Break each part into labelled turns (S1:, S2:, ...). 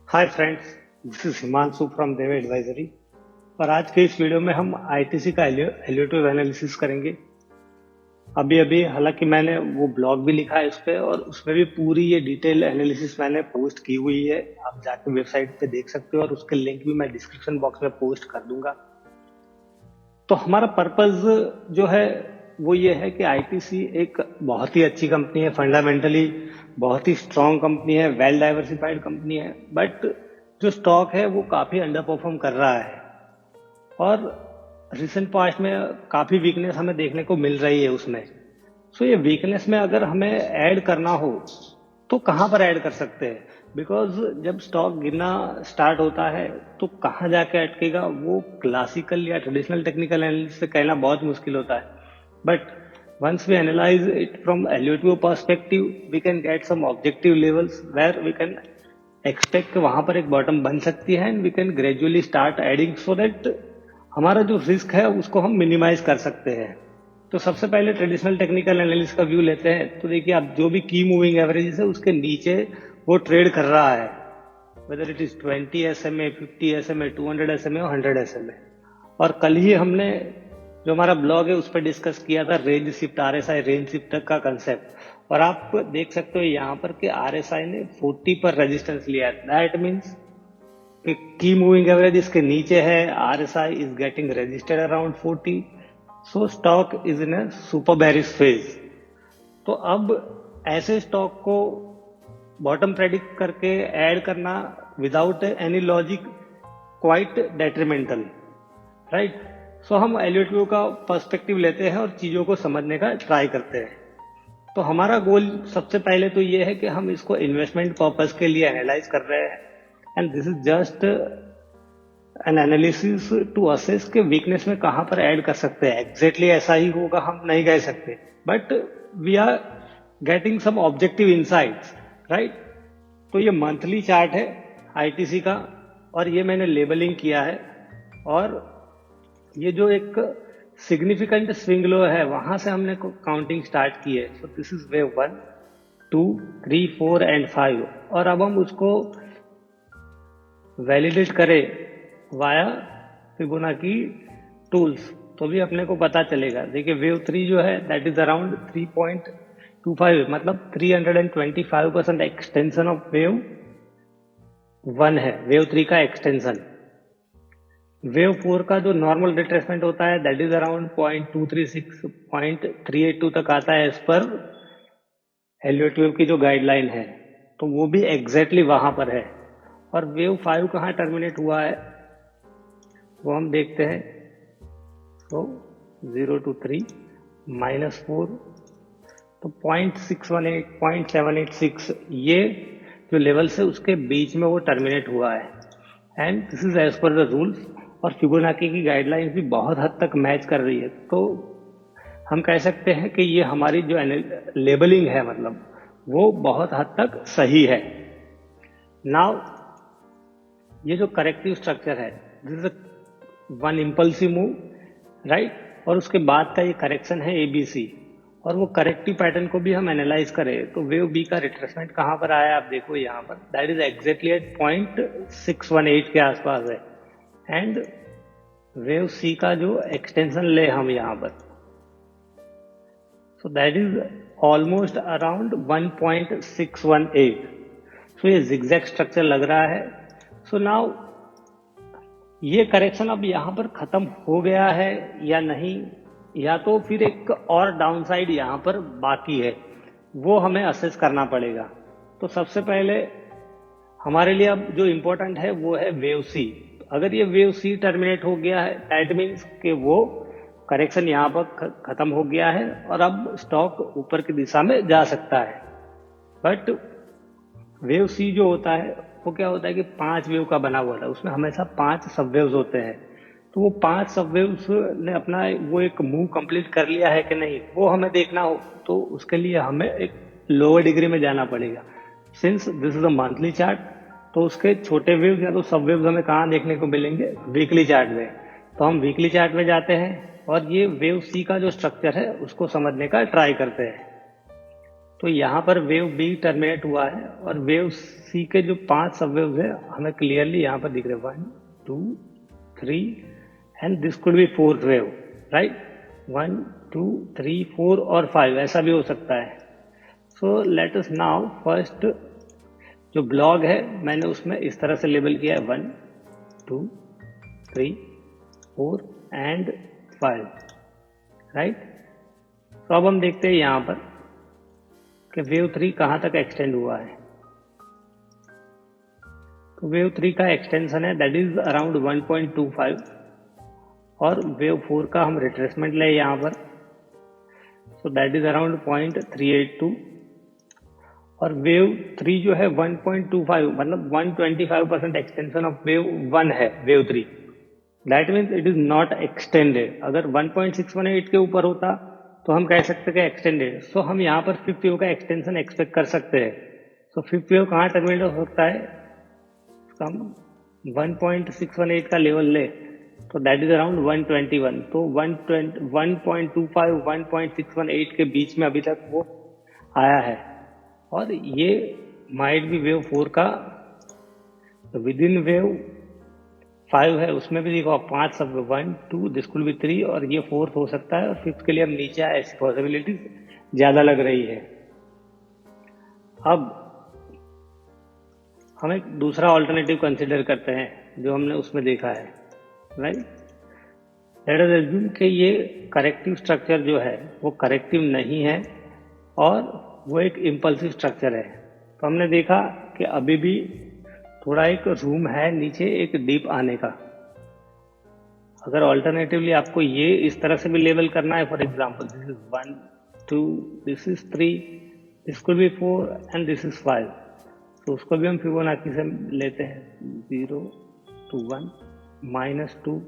S1: Hi friends, this is Himanshu from Dev advisory. और आज के इस वीडियो में हम आईटीसी का एलिवेटिव एनालिसिस करेंगे। अभी अभी हालांकि मैंने वो ब्लॉग भी लिखा है उस पर, और उसमें भी पूरी ये डिटेल एनालिसिस मैंने पोस्ट की हुई है। आप जाके वेबसाइट पे देख सकते हो, और उसके लिंक भी मैं डिस्क्रिप्शन बॉक्स में पोस्ट कर दूंगा। तो हमारा पर्पस जो है वो ये है कि आईटीसी एक बहुत ही अच्छी कंपनी है, फंडामेंटली बहुत ही स्ट्रांग कंपनी है, वेल डाइवर्सिफाइड कंपनी है, बट जो स्टॉक है वो काफी अंडर परफॉर्म कर रहा है। और रिसेंट पास्ट में काफी वीकनेस हमें देखने को मिल रही है उसमें। सो ये वीकनेस में अगर हमें ऐड करना हो तो कहाँ पर ऐड कर सकते हैं? बिकॉज जब स्टॉक गिरना स्टार्ट होता है तो कहाँ जाके अटकेगा वो क्लासिकल या ट्रेडिशनल टेक्निकल एनालिसिस से कहना बहुत मुश्किल होता है। But once we analyze it from LUTO perspective, we can get some objective levels where we can expect कि वहां पर एक बॉटम बन सकती है, and we can gradually start adding so that हमारा जो रिस्क है उसको हम मिनिमाइज कर सकते हैं। तो सबसे पहले ट्रेडिशनल टेक्निकल एनालिसिस का व्यू लेते हैं। तो देखिए, आप जो भी की मूविंग एवरेज है उसके नीचे वो ट्रेड कर रहा है, whether it is 20 SMA, 50 SMA, 200 SMA और 100 SMA। और कल ही हमने जो हमारा ब्लॉग है उस पर डिस्कस किया था range shift, RSI range shift का कंसेप्ट। और आप देख सकते हो यहाँ पर कि आरएसआई ने 40 पर रेजिस्टेंस लिया है। दैट मीन्स कि की मूविंग एवरेज इसके नीचे है, RSI is getting registered around 40, so stock is in a super bearish phase. तो अब ऐसे स्टॉक को बॉटम प्रेडिक्ट करके ऐड करना without any logic quite detrimental, right? So हम एलियट का पर्सपेक्टिव लेते हैं और चीजों को समझने का ट्राई करते हैं। तो हमारा गोल सबसे पहले तो ये है कि हम इसको इन्वेस्टमेंट पर्पस के लिए एनालाइज कर रहे हैं, and this is just an analysis to assess के वीकनेस में कहां पर ऐड कर सकते हैं। एग्जैक्टली ऐसा ही होगा हम नहीं कह सकते, but we are getting some objective insights, right? तो ये मंथली चार्ट है आईटीसी का, और ये मैंने लेबलिंग किया है। और ये जो एक सिग्निफिकेंट स्विंग लो है वहां से हमने काउंटिंग स्टार्ट की है। So this is wave 1, 2, 3, 4 and 5। और अब हम उसको वैलिडेट करें वाया फिबोनाची टूल्स तो भी अपने को पता चलेगा। देखिए, वेव 3 जो है दैट इज अराउंड 3.25, मतलब 325% एक्सटेंशन ऑफ वेव 1 है, वेव 3 का एक्सटेंशन। वेव 4 का जो नॉर्मल रिट्रेसमेंट होता है दैट इज अराउंड 0.236, 0.382 तक आता है एज पर एलियट की जो गाइडलाइन है। तो वो भी एग्जैक्टली वहां पर है। और वेव 5 कहाँ टर्मिनेट हुआ है वो हम देखते हैं। तो 0 to 3 -4, तो 0.618, 0.786 ये जो लेवल है उसके बीच में वो टर्मिनेट हुआ है, and this is as per the rules. और फिबोनाची की गाइडलाइंस भी बहुत हद तक मैच कर रही है। तो हम कह सकते हैं कि ये हमारी जो लेबलिंग है मतलब वो बहुत हद तक सही है। नाउ ये जो करेक्टिव स्ट्रक्चर है, this is one impulsive move, right? और उसके बाद का ये करेक्शन है एबीसी। और वो करेक्टिव पैटर्न को भी हम एनालाइज करें तो वेव बी का रिट्रेसमेंट कहाँ पर आया आप देखो यहाँ पर, दैट इज एग्जैक्टली एट 0.618 के आसपास है। एंड वेव सी का जो एक्सटेंशन ले हम यहाँ पर, सो दैट इज ऑलमोस्ट अराउंड 1.618। सो ये जिगजैग स्ट्रक्चर लग रहा है। सो नाउ ये करेक्शन अब यहाँ पर खत्म हो गया है या नहीं, या तो फिर एक और डाउनसाइड यहाँ पर बाकी है, वो हमें असेस करना पड़ेगा। तो सबसे पहले हमारे लिए अब जो इम्पोर्टेंट है वो है वेव सी। अगर ये वेव सी टर्मिनेट हो गया है दैट मीन्स कि वो करेक्शन यहाँ पर खत्म हो गया है और अब स्टॉक ऊपर की दिशा में जा सकता है। बट वेव सी जो होता है वो क्या होता है कि 5 वेव का बना हुआ था, उसमें हमेशा 5 सब वेव्स होते हैं। तो वो 5 सब वेव्स ने अपना वो एक मूव कंप्लीट कर लिया है कि नहीं वो हमें देखना हो, तो उसके लिए हमें एक लोअर डिग्री में जाना पड़ेगा। Since this is a monthly chart, तो उसके छोटे वेव्स या तो सब वेव्स हमें कहाँ देखने को मिलेंगे, वीकली चार्ट में। तो हम वीकली चार्ट में जाते हैं और ये वेव सी का जो स्ट्रक्चर है उसको समझने का ट्राई करते हैं। तो यहाँ पर वेव बी टर्मिनेट हुआ है और वेव सी के जो 5 सब वेव्स है हमें क्लियरली यहाँ पर दिख रहे हैं 1 2 3 and this could B fourth wave, right. 1 2 3 4 और 5 ऐसा भी हो सकता है। So let us now first जो ब्लॉग है मैंने उसमें इस तरह से लेबल किया है 1 2 3 4 एंड 5, राइट। तो अब हम देखते हैं यहाँ पर कि वेव 3 कहाँ तक एक्सटेंड हुआ है। तो वेव 3 का एक्सटेंशन है दैट इज अराउंड 1.25 और वेव 4 का हम रिट्रेसमेंट ले यहाँ पर, सो दैट इज अराउंड 0.382 और वेव 3 जो है 1.25 मतलब 125% एक्सटेंशन ऑफ वेव 1 है wave 3, that means it is not extended. अगर 1.618 के ऊपर होता तो हम कह सकते हैं एक्सटेंडेड। सो हम यहाँ पर फिफ्थ वेव का एक्सटेंशन एक्सपेक्ट कर सकते हैं। सो फिफ्थ वेव कहाँ टर्मिनेट हो सकता है, हम 1.618 का लेवल ले तो दैट इज अराउंड 121, तो 1.25 1.618 के बीच में अभी तक वो आया है और ये माइट भी वेव 4 का विद इन वेव 5 है, उसमें भी देखो 5 सब 1 2 दिस कुड बी 3 और ये फोर्थ हो सकता है और फिफ्थ के लिए हम नीचे आए, ऐसी पॉसिबिलिटी ज्यादा लग रही है। अब हम एक दूसरा ऑल्टरनेटिव कंसिडर करते हैं जो हमने उसमें देखा है, राइट। लेट अस अज्यूम कि ये करेक्टिव स्ट्रक्चर जो है वो करेक्टिव नहीं है और वो एक इम्पल्सिव स्ट्रक्चर है। तो हमने देखा कि अभी भी थोड़ा एक रूम है नीचे एक डीप आने का। अगर ऑल्टरनेटिवली आपको ये इस तरह से भी लेबल करना है, for example this is 1 2 this is 3 this could B 4 and this is 5, तो उसको भी हम फिबोनाची से लेते हैं 0 to 1 -2,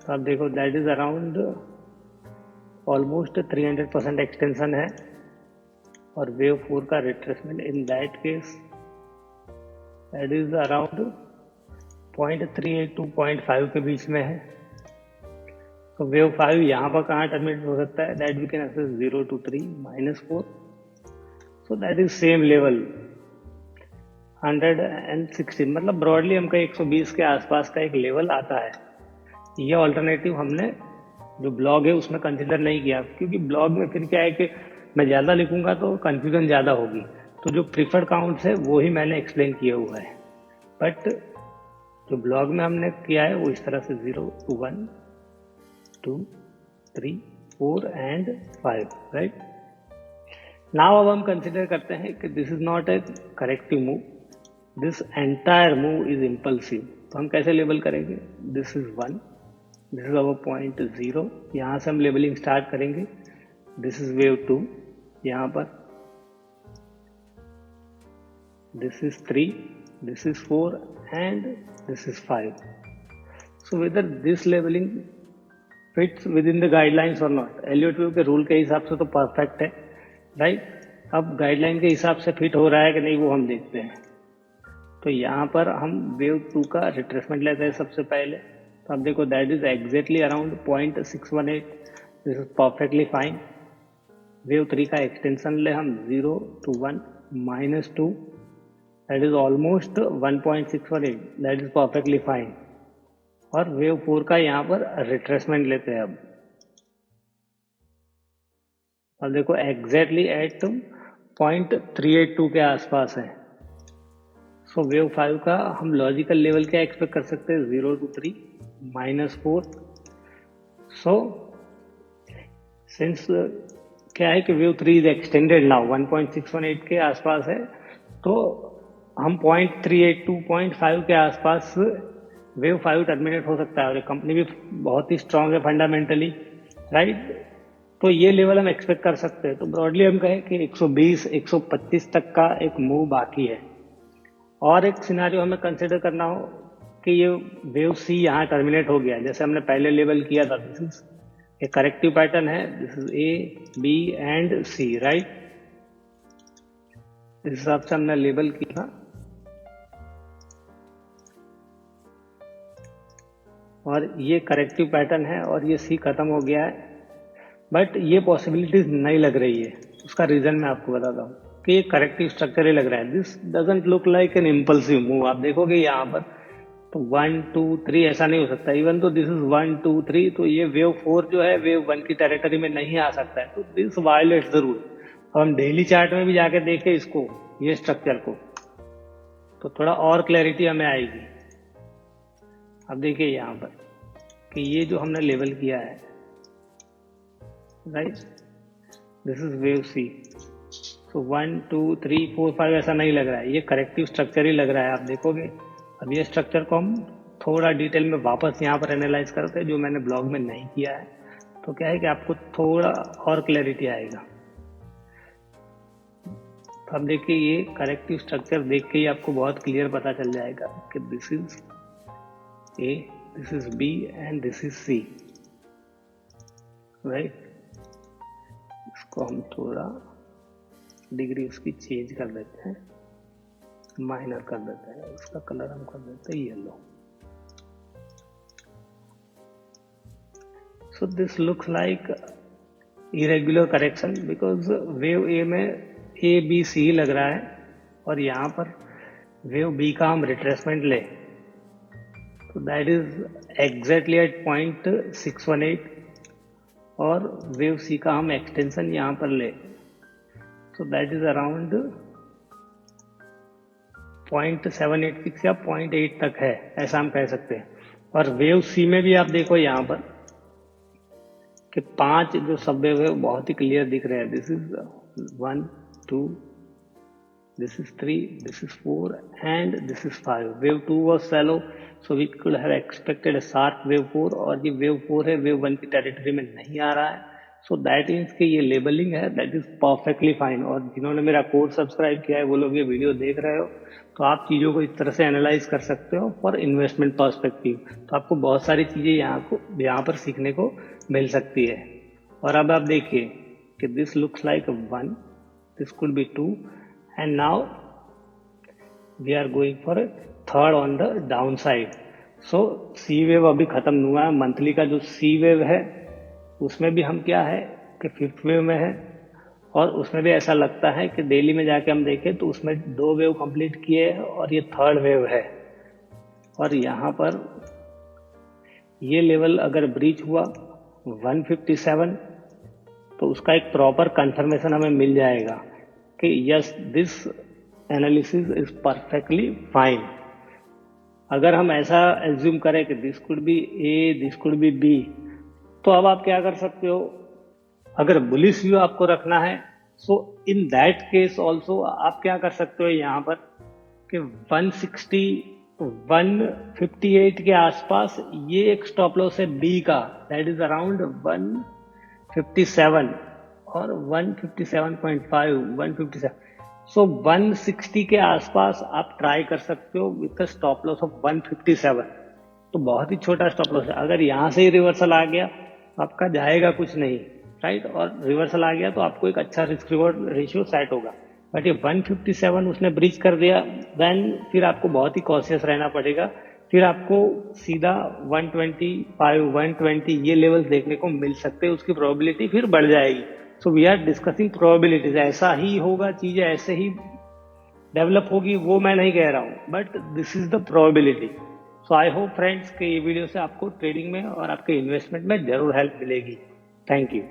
S1: तो आप देखो that is around almost 300% extension है और वेव 4 का retracement in that case that is around 0.38 to 0.5 के बीच में है। तो वेव 5 यहाँ पर कहाँ टर्मिनेट हो सकता है, that we can access 0 to 3 -4, so that is same level 116, मतलब ब्रॉडली हम कहीं 120 के आसपास का एक लेवल आता है। ये ऑल्टरनेटिव हमने जो ब्लॉग है उसमें कंसिडर नहीं किया, क्योंकि ब्लॉग में फिर क्या है कि मैं ज़्यादा लिखूंगा तो कंफ्यूजन ज़्यादा होगी। तो जो प्रीफर्ड काउंट्स है वो ही मैंने एक्सप्लेन किया हुआ है, बट जो ब्लॉग में हमने किया है वो इस तरह से 0 to 1 2 3 4 एंड 5, राइट। नाउ अब हम कंसिडर करते हैं कि this is not a corrective move, this entire move is impulsive. तो हम कैसे लेबल करेंगे, this is 1 this is our point 0, यहाँ से हम लेबलिंग स्टार्ट करेंगे। दिस इज वेव 2 यहाँ पर, this is 3 this is 4 and this is 5। So whether this labelling fits with in the guidelines और नॉट। एलियट वेव के rule के हिसाब से तो परफेक्ट है, राइट। अब गाइडलाइन के हिसाब से फिट हो रहा है कि नहीं वो हम देखते हैं। तो यहाँ पर हम वेव 2 का रिट्रेसमेंट लेते हैं सबसे पहले। तो आप देखो that is exactly around 0.618, this is perfectly fine. Wave 3 का एक्सटेंशन ले हम 0 to 1 -2, that is almost 1.618, that is perfectly fine. और वेव 4 का यहाँ पर रिट्रेसमेंट लेते हैं अब देखो एग्जैक्टली एट 0.382 के आसपास है। सो वेव 5 का हम लॉजिकल लेवल क्या एक्सपेक्ट कर सकते हैं, 0 to 3 -4। सो सिंस क्या है कि वेव 3 इज एक्सटेंडेड नाउ 1.618 के आसपास है, तो हम 0.382 0.5 के आसपास वेव 5 टर्मिनेट हो सकता है। और कंपनी भी बहुत ही स्ट्रांग है फंडामेंटली, राइट। तो ये लेवल हम एक्सपेक्ट कर सकते हैं। तो ब्रॉडली हम कहें कि 120 125 तक का एक मूव बाकी है। और एक सिनारियो हमें कंसिडर करना हो कि ये वेव सी यहाँ टर्मिनेट हो गया, जैसे हमने पहले लेवल किया था। This is a corrective pattern है, this is A B and C, right. इस हिसाब से हमने लेबल किया और ये करेक्टिव पैटर्न है और ये सी खत्म हो गया है, बट ये पॉसिबिलिटीज नहीं लग रही है। उसका रीजन मैं आपको बताता हूँ कि ये करेक्टिव स्ट्रक्चर ही लग रहा है। This doesn't look like an impulsive move. आप देखोगे यहाँ पर तो 1 2 3 ऐसा नहीं हो सकता। इवन तो दिस इज 1 2 3, तो ये वेव 4 जो है वेव 1 की टेरिटरी में नहीं आ सकता है, तो दिस वायलेट्स द रूल। अब हम डेली चार्ट में भी जाके देखें इसको, ये स्ट्रक्चर को, तो थोड़ा और क्लैरिटी हमें आएगी। अब देखिए यहाँ पर कि ये जो हमने लेवल किया है, right, this is wave C. So 1 2 3 4 5 ऐसा नहीं लग रहा है, ये करेक्टिव स्ट्रक्चर ही लग रहा है। आप देखोगे अब ये स्ट्रक्चर को हम थोड़ा डिटेल में वापस यहाँ पर एनालाइज करते हैं, जो मैंने ब्लॉग में नहीं किया है, तो क्या है कि आपको थोड़ा और क्लैरिटी आएगा। तो अब देखिए ये करेक्टिव स्ट्रक्चर देख के ही आपको बहुत क्लियर पता चल जाएगा कि this is A, this is B and this is C, right. इसको हम थोड़ा डिग्री उसकी चेंज कर देते हैं, माइनर कर देते हैं, उसका कलर हम कर देते हैं yellow. So this looks like irregular correction because wave A में ए बी सी लग रहा है, और यहाँ पर वेव बी का हम रिट्रेसमेंट ले तो that is exactly at point 618, और वेव सी का हम एक्सटेंशन यहाँ पर ले तो दैट इज अराउंड 0.786 या 0.8 तक है, ऐसा हम कह सकते हैं। और वेव सी में भी आप देखो यहाँ पर कि 5 जो सब वेव है बहुत ही क्लियर दिख रहे हैं। This is 1 2, this is 3, this is 4 and this is 5. Wave 2 was shallow, so we could have expected a sharp wave 4, और ये wave 4 है, wave 1 की टेरिटरी में नहीं आ रहा है। सो दैट मीन्स कि ये लेबलिंग है, दैट इज परफेक्टली फाइन। और जिन्होंने मेरा कोर्स सब्सक्राइब किया है वो लोग ये वीडियो देख रहे हो, तो आप चीज़ों को इस तरह से एनालाइज कर सकते हो फॉर इन्वेस्टमेंट पर्सपेक्टिव। तो आपको बहुत सारी चीज़ें यहाँ पर सीखने को मिल सकती है। और अब आप देखिए कि this looks like 1, this could B 2, and now we are going for a third on the downside. So C wave अभी खत्म नहीं हुआ है। मंथली का जो C wave है उसमें भी हम क्या है कि 5th wave में है, और उसमें भी ऐसा लगता है कि डेली में जाके हम देखें तो उसमें 2 वेव कंप्लीट किए हैं और ये 3rd वेव है। और यहाँ पर ये लेवल अगर ब्रीच हुआ 157 तो उसका एक प्रॉपर कंफर्मेशन हमें मिल जाएगा कि yes this analysis is perfectly fine. अगर हम ऐसा एज्यूम करें कि this could be A, this could be B, तो अब आप क्या कर सकते हो, अगर बुलिश व्यू आपको रखना है सो इन दैट केस ऑल्सो आप क्या कर सकते हो यहाँ पर कि 160 158 के आसपास ये एक स्टॉप लॉस है बी का, दैट इज अराउंड 157 और 157.5 157। सो 160 के आसपास आप ट्राई कर सकते हो विथ स्टॉप लॉस ऑफ 157। तो बहुत ही छोटा स्टॉप लॉस है। अगर यहाँ से ही रिवर्सल आ गया आपका जाएगा कुछ नहीं, राइट, और रिवर्सल आ गया तो आपको एक अच्छा रिस्क रिवॉर्ड रेशियो सेट होगा। बट ये 157 उसने ब्रीच कर दिया, देन फिर आपको बहुत ही कॉशियस रहना पड़ेगा। फिर आपको सीधा 125 120 ये लेवल्स देखने को मिल सकते हैं, उसकी प्रोबेबिलिटी फिर बढ़ जाएगी। So we are discussing probabilities, ऐसा ही होगा, चीजें ऐसे ही डेवलप होगी वो मैं नहीं कह रहा हूँ, but this is the probability. So I hope friends कि ये वीडियो से आपको ट्रेडिंग में और आपके इन्वेस्टमेंट में जरूर हेल्प मिलेगी। Thank you.